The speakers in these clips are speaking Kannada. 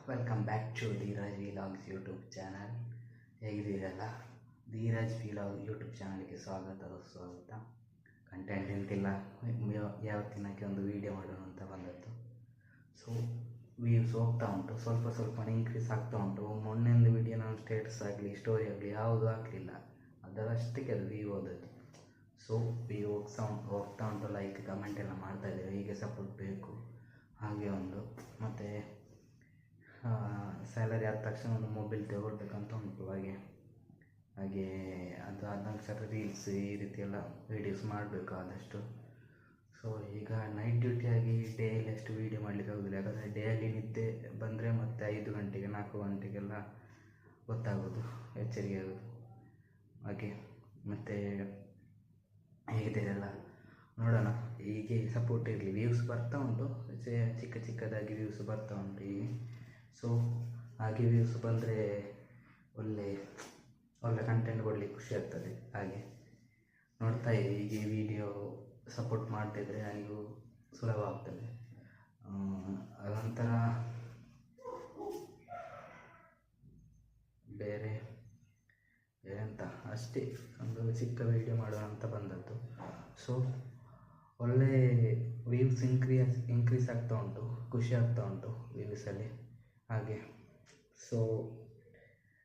Welcome back to Dheeraj vlogs YouTube channel. ಹೇಗಿದ್ದೀರಲ್ಲ? ಧೀರಾಜ್ ವಿಲಾಗ್ ಯೂಟ್ಯೂಬ್ ಚಾನಲ್ಗೆ ಸುಸ್ವಾಗತ. ಕಂಟೆಂಟ್ ಎಂತಿಲ್ಲ, ಯಾವತ್ತಿನಕ್ಕೆ ಒಂದು ವೀಡಿಯೋ ಮಾಡೋಣ ಅಂತ ಬಂದದ್ದು. ಸೊ ವ್ಯೂಸ್ ಹೋಗ್ತಾ ಉಂಟು, ಸ್ವಲ್ಪ ಇನ್ಕ್ರೀಸ್ ಆಗ್ತಾ ಉಂಟು. ಮೊನ್ನೆಂದು ವೀಡಿಯೋ ನಾನು ಸ್ಟೇಟಸ್ ಆಗಲಿ ಸ್ಟೋರಿ ಆಗಲಿ ಯಾವುದೂ ಆಗಲಿಲ್ಲ, ಅದರಷ್ಟಕ್ಕೆ ಅದು ವ್ಯೂ ಹೋದದ್ದು. ಸೊ ವ್ಯೂ ಹೋಗ್ತಾ ಉಂಟು, ಲೈಕ್ ಕಮೆಂಟ್ ಎಲ್ಲ ಮಾಡ್ತಾಯಿದ್ದೇವೆ. ಹೀಗೆ ಸಪೋರ್ಟ್ ಬೇಕು. ಹಾಗೆ ಒಂದು ಮತ್ತು ಸ್ಯಾಲರಿ ಆದ ತಕ್ಷಣ ಒಂದು ಮೊಬೈಲ್ ತಗೊಳ್ಬೇಕಂತ ಉಂಟು. ಹಾಗೆ ಅದು ಆದ ನಂತರ ರೀಲ್ಸ್ ಈ ರೀತಿ ಎಲ್ಲ ವೀಡಿಯೋಸ್ ಮಾಡಬೇಕು ಆದಷ್ಟು. ಸೊ ಈಗ ನೈಟ್ ಡ್ಯೂಟಿಯಾಗಿ ಡೇಯಲ್ಲಿ ಅಷ್ಟು ವೀಡಿಯೋ ಮಾಡಲಿಕ್ಕೆ ಆಗೋದಿಲ್ಲ, ಯಾಕಂದರೆ ಡೇಯಲ್ಲಿ ನಿದ್ದೆ ಬಂದರೆ ಮತ್ತೆ 5 ಗಂಟೆಗೆ 4 ಗಂಟೆಗೆಲ್ಲ ಗೊತ್ತಾಗೋದು, ಎಚ್ಚರಿಕೆ ಆಗೋದು. ಹಾಗೆ ಮತ್ತು ಹೇಗಿದ್ದೀರಲ್ಲ ನೋಡೋಣ. ಹೀಗೆ ಸಪೋರ್ಟ್ ಇರಲಿ. ವ್ಯೂಸ್ ಬರ್ತಾ ಉಂಟು, ಚಿಕ್ಕದಾಗಿ ವ್ಯೂಸ್ ಬರ್ತಾ ಉಂಟು ಹೀಗೆ. ಸೊ ಹಾಗೆ ವ್ಯೂಸ್ ಬಂದರೆ ಒಳ್ಳೆ ಕಂಟೆಂಟ್ ಕೊಡಲಿಕ್ಕೆ ಖುಷಿ ಆಗ್ತದೆ. ಹಾಗೆ ನೋಡ್ತಾ ಇರಿ, ಹೀಗೆ ವಿಡಿಯೋ ಸಪೋರ್ಟ್ ಮಾಡ್ತಿದ್ರೆ ನನಗೂ ಸುಲಭ ಆಗ್ತದೆ. ಅದೊಂಥರ ಬೇರೆ ಅಂತ ಅಷ್ಟೇ, ಒಂದು ಚಿಕ್ಕ ವೀಡಿಯೋ ಮಾಡೋಣ ಅಂತ ಬಂದದ್ದು. ಸೊ ಒಳ್ಳೆ ವ್ಯೂಸ್ ಇನ್ಕ್ರೀಸ್ ಆಗ್ತಾ ಉಂಟು, ಖುಷಿ ಆಗ್ತಾ ಉಂಟು ವ್ಯೂಸಲ್ಲಿ. ಹಾಗೆ ಸೊ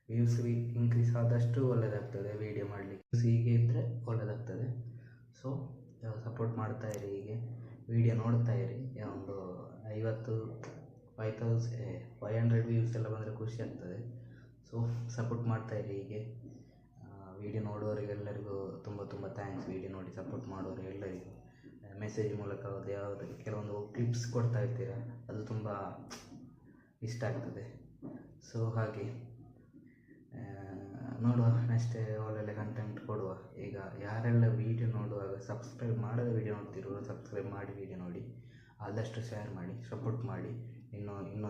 ವ್ಯೂಸ್ ಇನ್ಕ್ರೀಸ್ ಆದಷ್ಟು ಒಳ್ಳೆಯದಾಗ್ತದೆ ವೀಡಿಯೋ ಮಾಡಲಿಕ್ಕೆ. ಹೀಗೆ ಇದ್ದರೆ ಒಳ್ಳೆಯದಾಗ್ತದೆ. ಸೊ ಸಪೋರ್ಟ್ ಮಾಡ್ತಾಯಿರಿ, ಹೀಗೆ ವೀಡಿಯೋ ನೋಡ್ತಾ ಇರಿ. ಒಂದು 500 ವ್ಯೂಸ್ ಎಲ್ಲ ಬಂದರೆ ಖುಷಿ ಆಗ್ತದೆ. ಸೊ ಸಪೋರ್ಟ್ ಮಾಡ್ತಾಯಿರಿ ಹೀಗೆ. ವೀಡಿಯೋ ನೋಡೋರಿಗೆಲ್ಲರಿಗೂ ತುಂಬ ಥ್ಯಾಂಕ್ಸ್. ವೀಡಿಯೋ ನೋಡಿ ಸಪೋರ್ಟ್ ಮಾಡೋರು ಎಲ್ಲರಿಗೂ ಮೆಸೇಜ್ ಮೂಲಕ ಕೆಲವೊಂದು ಕ್ಲಿಪ್ಸ್ ಕೊಡ್ತಾ ಇರ್ತೀರ, ಅದು ತುಂಬ ಇಷ್ಟ ಆಗ್ತದೆ. ಸೊ ಹಾಗೆ ನೋಡುವ, ನೆಕ್ಸ್ಟ್ ಒಳ್ಳೊಳ್ಳೆ ಕಂಟೆಂಟ್ ಕೊಡುವ. ಈಗ ಯಾರೆಲ್ಲ ವೀಡಿಯೋ ನೋಡುವಾಗ ಸಬ್ಸ್ಕ್ರೈಬ್ ಮಾಡದೆ ವೀಡಿಯೋ ನೋಡ್ತಿರೋ, ಸಬ್ಸ್ಕ್ರೈಬ್ ಮಾಡಿ ವೀಡಿಯೋ ನೋಡಿ. ಆದಷ್ಟು ಶೇರ್ ಮಾಡಿ, ಸಪೋರ್ಟ್ ಮಾಡಿ. ಇನ್ನೂ